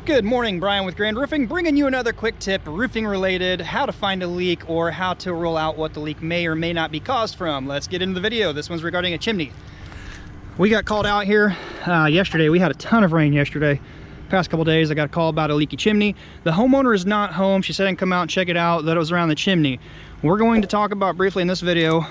Good morning, Brian with Grand Roofing, bringing you another quick tip, roofing related, how to find a leak or how to rule out what the leak may or may not be caused from. Let's get into the video. This one's regarding a chimney. We got called out here yesterday. We had a ton of rain yesterday. Past couple days I got a call about a leaky chimney. The homeowner is not home. She said I can come out and check it out, that it was around the chimney. We're going to talk about briefly in this video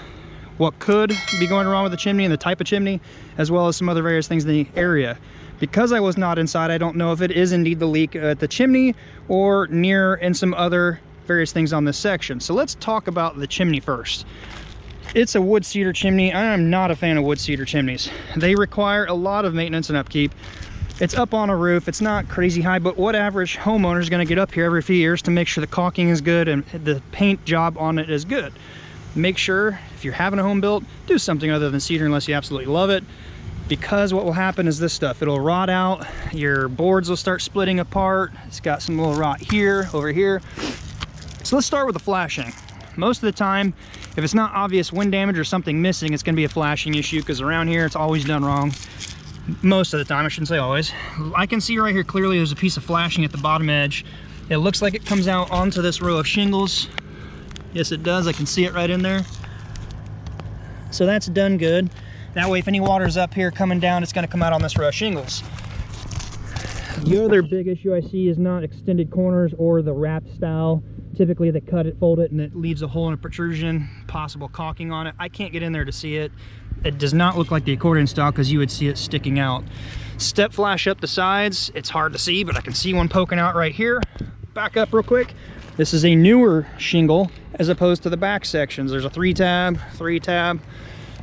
what could be going wrong with the chimney and the type of chimney, as well as some other various things in the area. Because I was not inside, I don't know if it is indeed the leak at the chimney or near and some other various things on this section. So let's talk about the chimney first. It's a wood cedar chimney. I am not a fan of wood cedar chimneys. They require a lot of maintenance and upkeep. It's up on a roof. It's not crazy high, but what average homeowner is going to get up here every few years to make sure the caulking is good and the paint job on it is good? Make sure if you're having a home built, do something other than cedar unless you absolutely love it. Because what will happen is this stuff, it'll rot out, your boards will start splitting apart. It's got some little rot here, over here. So let's start with the flashing. Most of the time, if it's not obvious wind damage or something missing, it's going to be a flashing issue, because around here it's always done wrong. Most of the time, I shouldn't say always. I can see right here clearly there's a piece of flashing at the bottom edge. It looks like it comes out onto this row of shingles. Yes, it does. I can see it right in there. So that's done good. That way, if any water's up here coming down, it's going to come out on this row of shingles. The other big issue I see is not extended corners or the wrap style. Typically, they cut it, fold it, and it leaves a hole in a protrusion, possible caulking on it. I can't get in there to see it. It does not look like the accordion style because you would see it sticking out. Step flash up the sides. It's hard to see, but I can see one poking out right here. Back up real quick. This is a newer shingle as opposed to the back sections. There's a 3-tab, 3-tab.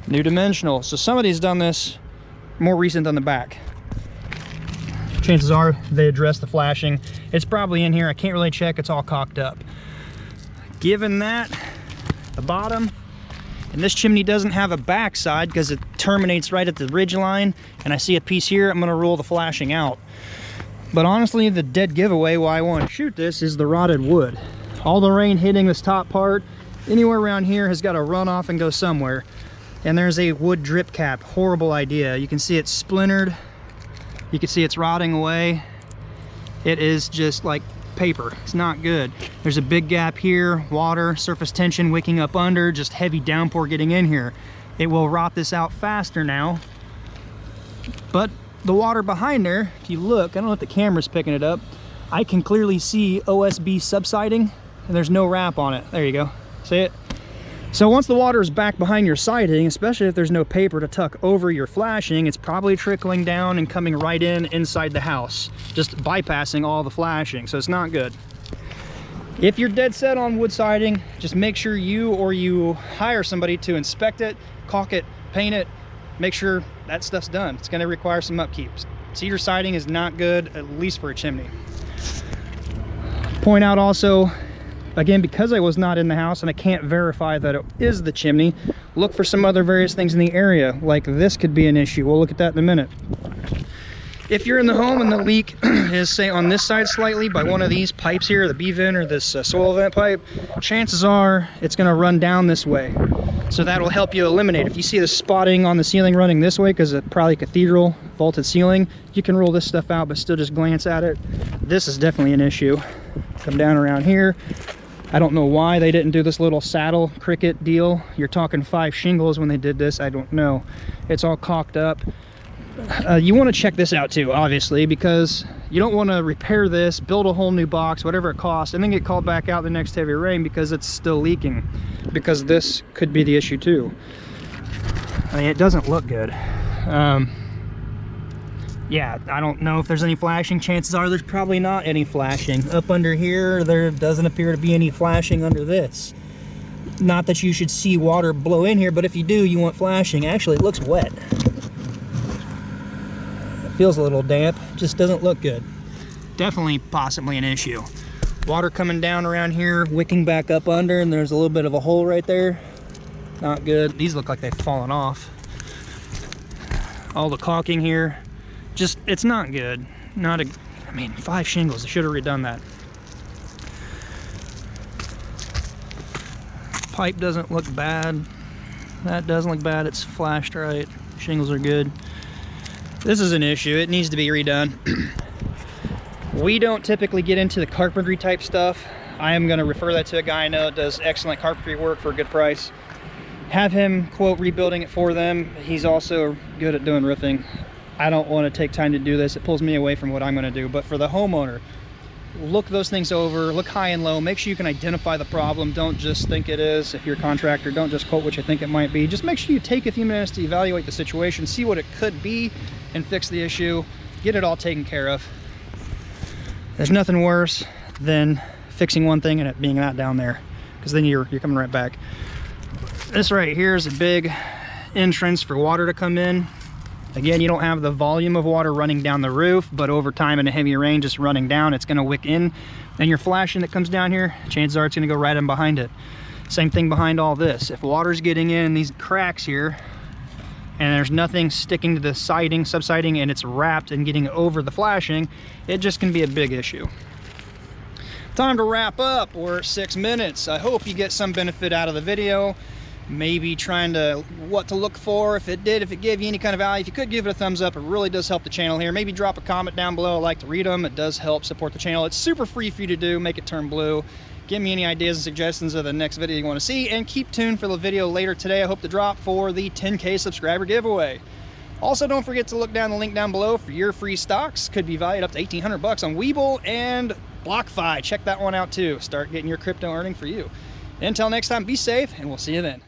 New dimensional. So somebody's done this more recent than the back. Chances are they addressed the flashing. It's probably in here. I can't really check. It's all caulked up. Given that, the bottom, and this chimney doesn't have a back side because it terminates right at the ridge line, and I see a piece here, I'm going to rule the flashing out. But honestly, the dead giveaway why I want to shoot this is the rotted wood. All the rain hitting this top part, anywhere around here has got to run off and go somewhere. And there's a wood drip cap. Horrible idea. You can see it's splintered. You can see it's rotting away. It is just like paper. It's not good. There's a big gap here. Water, surface tension wicking up under, just heavy downpour getting in here. It will rot this out faster now. But the water behind there, if you look, I don't know if the camera's picking it up, I can clearly see OSB subsiding, and there's no wrap on it. There you go. See it? So once the water is back behind your siding, especially if there's no paper to tuck over your flashing, it's probably trickling down and coming right inside the house, just bypassing all the flashing. So it's not good. If you're dead set on wood siding, just make sure you hire somebody to inspect it, caulk it, paint it, make sure that stuff's done. It's going to require some upkeep. Cedar siding is not good, at least for a chimney. Point out also, again, because I was not in the house and I can't verify that it is the chimney, look for some other various things in the area, like this could be an issue. We'll look at that in a minute. If you're in the home and the leak is, say, on this side slightly by one of these pipes here, the B-vent or this soil vent pipe, chances are it's going to run down this way. So that will help you eliminate. If you see the spotting on the ceiling running this way, because it's probably cathedral vaulted ceiling, you can rule this stuff out, but still just glance at it. This is definitely an issue. Come down around here. I don't know why they didn't do this little saddle cricket deal. You're talking 5 shingles when they did this. I don't know. It's all caulked up. You want to check this out too, obviously, because you don't want to repair this, build a whole new box, whatever it costs, and then get called back out the next heavy rain because it's still leaking. Because this could be the issue too. I mean, it doesn't look good. Yeah, I don't know if there's any flashing. Chances are there's probably not any flashing. Up under here, there doesn't appear to be any flashing under this. Not that you should see water blow in here, but if you do, you want flashing. Actually, it looks wet. It feels a little damp. Just doesn't look good. Definitely possibly an issue. Water coming down around here, wicking back up under, and there's a little bit of a hole right there. Not good. These look like they've fallen off. All the caulking here. Just, it's not good. I mean, 5 shingles, I should have redone that. Pipe doesn't look bad. That doesn't look bad, it's flashed right. Shingles are good. This is an issue, it needs to be redone. We don't typically get into the carpentry type stuff. I am going to refer that to a guy I know that does excellent carpentry work for a good price. Have him quote rebuilding it for them. He's also good at doing roofing. I don't want to take time to do this. It pulls me away from what I'm going to do. But for the homeowner, look those things over, look high and low, make sure you can identify the problem. Don't just think it is. If you're a contractor, don't just quote what you think it might be. Just make sure you take a few minutes to evaluate the situation, see what it could be, and fix the issue. Get it all taken care of. There's nothing worse than fixing one thing and it being not down there, because then you're coming right back. This right here is a big entrance for water to come in. Again, you don't have the volume of water running down the roof, but over time in a heavy rain just running down, it's going to wick in. Then your flashing that comes down here, chances are it's going to go right in behind it. Same thing behind all this. If water's getting in these cracks here and there's nothing sticking to the siding, subsiding, and it's wrapped and getting over the flashing, it just can be a big issue. Time to wrap up. We're at 6 minutes. I hope you get some benefit out of the video. Maybe trying to what to look for. If it gave you any kind of value, if you could give it a thumbs up, it really does help the channel here. Maybe drop a comment down below. I like to read them. It does help support the channel. It's super free for you to do. Make it turn blue. Give me any ideas and suggestions of the next video you want to see, and keep tuned for the video later today I hope to drop for the 10K subscriber giveaway. Also, don't forget to look down the link down below for your free stocks. Could be valued up to 1,800 bucks on Webull and BlockFi. Check that one out too. Start getting your crypto earning for you. Until next time, be safe, and we'll see you then.